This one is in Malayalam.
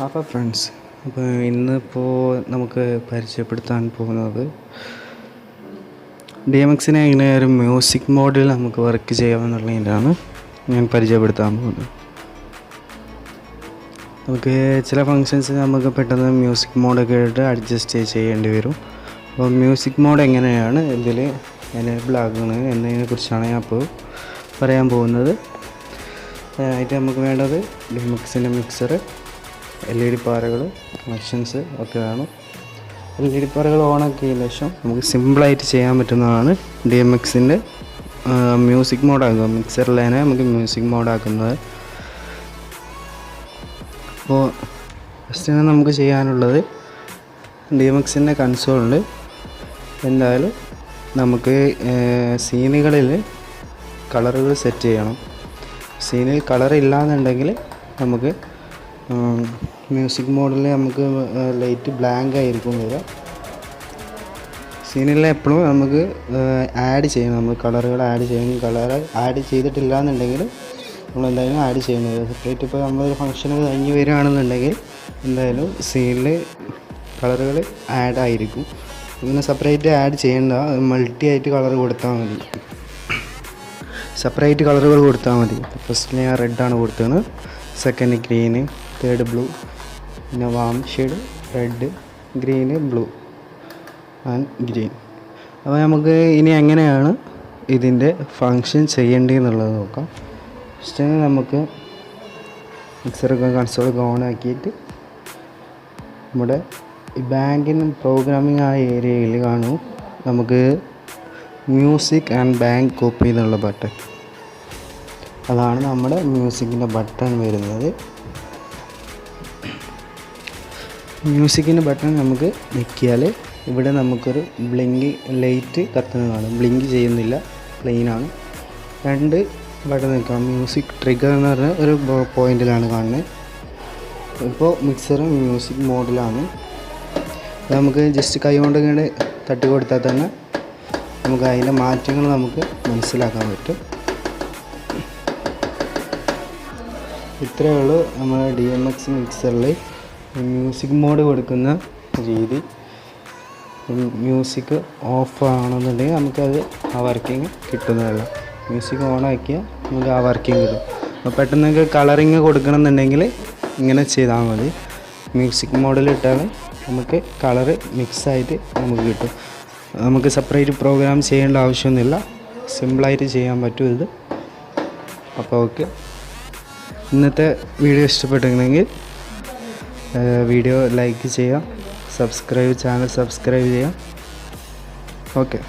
അപ്പോൾ ഫ്രണ്ട്സ്, അപ്പോൾ ഇന്നിപ്പോൾ നമുക്ക് പരിചയപ്പെടുത്താൻ പോകുന്നത് DMXനെ എങ്ങനെ ഒരു മ്യൂസിക് മോഡിൽ നമുക്ക് വർക്ക് ചെയ്യാമെന്നുള്ളതിൻ്റെയാണ് ഞാൻ പരിചയപ്പെടുത്താൻ പോകുന്നത്. നമുക്ക് ചില ഫങ്ഷൻസ് നമുക്ക് പെട്ടെന്ന് മ്യൂസിക് മോഡൊക്കെ ആയിട്ട് അഡ്ജസ്റ്റ് ചെയ്യേണ്ടി വരും. അപ്പോൾ മ്യൂസിക് മോഡ് എങ്ങനെയാണ് ഇതിൽ എനേബിൾ ആക്കുന്നത് എന്നതിനെക്കുറിച്ചാണ് ഞാൻ ഇപ്പോൾ പറയാൻ പോകുന്നത്. ആയിട്ട് നമുക്ക് വേണ്ടത് DMXൻ്റെ മിക്സർ, LED പാരകൾ, കണക്ഷൻസ് ഒക്കെ വേണം. LED പാരകൾ ഓണാക്കിയതിന് ശേഷം നമുക്ക് സിമ്പിളായിട്ട് ചെയ്യാൻ പറ്റുന്നതാണ് DMXൻ്റെ മ്യൂസിക് മോഡാക്കുക. മിക്സറിൽ തന്നെ നമുക്ക് മ്യൂസിക് മോഡാക്കുന്നത്. അപ്പോൾ ഫസ്റ്റ് നമുക്ക് ചെയ്യാനുള്ളത് DMXൻ്റെ കൺസോളിൽ എന്തായാലും നമുക്ക് സീനുകളിൽ കളറുകൾ സെറ്റ് ചെയ്യണം. സീനിൽ കളർ ഇല്ലാന്നുണ്ടെങ്കിൽ നമുക്ക് മ്യൂസിക് മോഡിൽ നമുക്ക് ലൈറ്റ് ബ്ലാങ്ക് ആയിരിക്കും വരിക. സീനിൽ എപ്പോഴും നമുക്ക് ആഡ് ചെയ്യണം, നമ്മൾ കളറുകൾ ആഡ് ചെയ്യണം. കളർ ആഡ് ചെയ്തിട്ടില്ല എന്നുണ്ടെങ്കിൽ നമ്മൾ എന്തായാലും ആഡ് ചെയ്യണം. സെപ്പറേറ്റ് ഇപ്പോൾ നമ്മളൊരു ഫംഗ്ഷന് കഴിഞ്ഞ് വരികയാണെന്നുണ്ടെങ്കിൽ എന്തായാലും സീനിൽ കളറുകൾ ആഡ് ആയിരിക്കും. ഇങ്ങനെ സെപ്പറേറ്റ് ആഡ് ചെയ്യേണ്ട, മൾട്ടി ആയിട്ട് കളർ കൊടുത്താൽ മതി, സെപ്പറേറ്റ് കളറുകൾ കൊടുത്താൽ മതി. ഫസ്റ്റ് ഞാൻ റെഡാണ് കൊടുത്തത്, സെക്കൻഡ് ഗ്രീന്, തേർഡ് ബ്ലൂ, പിന്നെ warm shade red, green, blue and green. അപ്പോൾ നമുക്ക് ഇനി എങ്ങനെയാണ് ഇതിൻ്റെ ഫങ്ഷൻ ചെയ്യേണ്ടതെന്നുള്ളത് നോക്കാം. ഫസ്റ്റ് നമുക്ക് മിക്സറൊക്കെ കൺസോളൊക്കെ ഓൺ ആക്കിയിട്ട് നമ്മുടെ ഈ ബാങ്കിനും പ്രോഗ്രാമിംഗ് ആ ഏരിയയിൽ കാണും നമുക്ക് മ്യൂസിക് ആൻഡ് ബാങ്ക് കോപ്പി എന്നുള്ള ബട്ടൺ. അതാണ് നമ്മുടെ മ്യൂസിക്കിൻ്റെ ബട്ടൺ വരുന്നത്. മ്യൂസിക്കിൻ്റെ ബട്ടൺ നമുക്ക് ഞെക്കിയാൽ ഇവിടെ നമുക്കൊരു ബ്ലിങ്ക് ലൈറ്റ് കത്തുന്നത് കാണും. ബ്ലിങ്ക് ചെയ്യുന്നില്ല, പ്ലെയിനാണ്. രണ്ട് ബട്ടൺ നിൽക്കാം. മ്യൂസിക് ട്രിഗർ എന്ന് പറഞ്ഞ ഒരു പോയിന്റിലാണ് കാണുന്നത്. ഇപ്പോൾ മിക്സർ മ്യൂസിക് മോഡിലാണ്. നമുക്ക് ജസ്റ്റ് കൈ കൊണ്ട് ഇങ്ങനെ തട്ടി കൊടുത്താൽ തന്നെ നമുക്ക് അതിൻ്റെ മാറ്റങ്ങൾ നമുക്ക് മനസ്സിലാക്കാൻ പറ്റും. ഇത്രയേ ഉള്ളൂ നമ്മുടെ DMX മിക്സറിൽ മ്യൂസിക് മോഡ് കൊടുക്കുന്ന രീതി. മ്യൂസിക് ഓഫ് ആണെന്നുണ്ടെങ്കിൽ നമുക്കത് ആ വർക്കിംഗ് കിട്ടുന്നതല്ല. മ്യൂസിക് ഓണാക്കിയാൽ നമുക്ക് ആ വർക്കിംഗ് കിട്ടും. അപ്പോൾ പെട്ടെന്ന് കളറിങ് കൊടുക്കണമെന്നുണ്ടെങ്കിൽ ഇങ്ങനെ ചെയ്താൽ മതി. മ്യൂസിക് മോഡിലിട്ടാൽ നമുക്ക് കളറ് മിക്സായിട്ട് നമുക്ക് കിട്ടും. നമുക്ക് സെപ്പറേറ്റ് പ്രോഗ്രാം ചെയ്യേണ്ട ആവശ്യമൊന്നുമില്ല, സിമ്പിളായിട്ട് ചെയ്യാൻ പറ്റും ഇത്. അപ്പോൾ ഓക്കെ, ഇന്നത്തെ വീഡിയോ ഇഷ്ടപ്പെട്ടെങ്കിൽ വീഡിയോ ലൈക്ക് ചെയ്യാം, ചാനൽ സബ്സ്ക്രൈബ് ചെയ്യാം. ഓക്കെ.